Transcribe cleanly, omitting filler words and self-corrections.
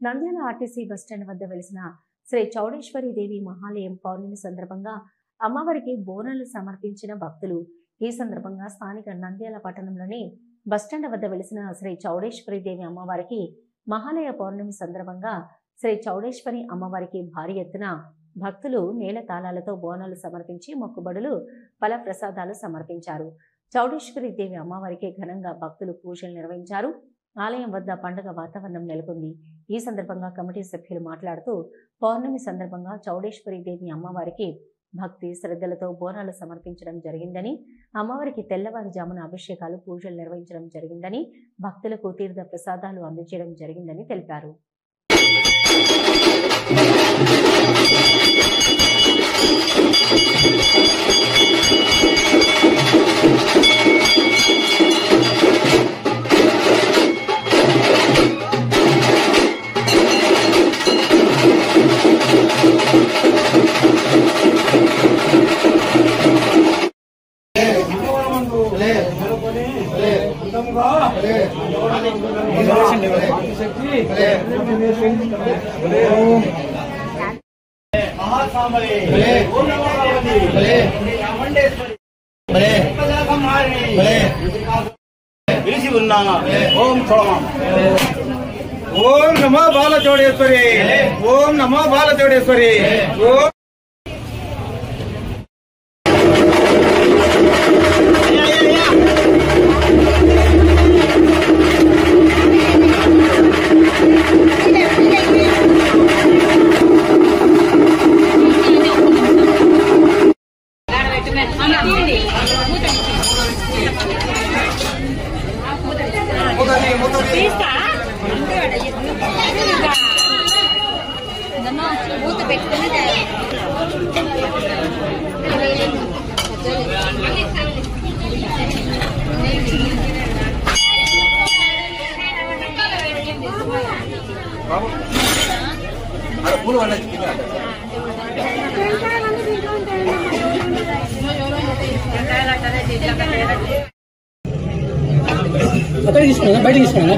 Nandyal RTC bus stand వద్ద వెలిసిన శ్రీ చౌడేశ్వరి దేవి మహాలయం పౌర్ణమి సందర్భంగా అమ్మవారికి బోనాలు సమర్పించిన భక్తులు. ఈ సందర్భంగా స్థానిక నంద్యాల పట్టణంలోని బస్టాండ్ వద్ద వెలిసిన శ్రీ చౌడేశ్వరి దేవి అమ్మవారికి మహాలయ పౌర్ణమి సందర్భంగా శ్రీ చౌడేశ్వరి అమ్మవారికి భారీ ఎత్తున భక్తులు నేల తాళాలతో బోనాలు సమర్పించి మొక్కుబడులు ఫల ప్రసాదాలు సమర్పించారు. చౌడేశ్వరి దేవి అమ్మవారికి ఘనంగా భక్తులు పూజలు నిర్వహించారు. ఆలయం వద్ద పండుగ వాతావరణం నెలకొంది. ఈ సందర్భంగా కమిటీ సభ్యులు మాట్లాడుతూ పౌర్ణమి సందర్భంగా చౌడేశ్వరి దేవి అమ్మవారికి భక్తి శ్రద్ధలతో బోనాలు సమర్పించడం జరిగిందని, అమ్మవారికి తెల్లవారుజామున అభిషేకాలు పూజలు నిర్వహించడం జరిగిందని, భక్తులకు తీర్థ ప్రసాదాలు అందజేయడం జరిగిందని తెలిపారు. ఓం నమో బాల చౌడేశ్వరి, ఓం నమో బాల చౌడేశ్వరి. బయట తీసుకున్నా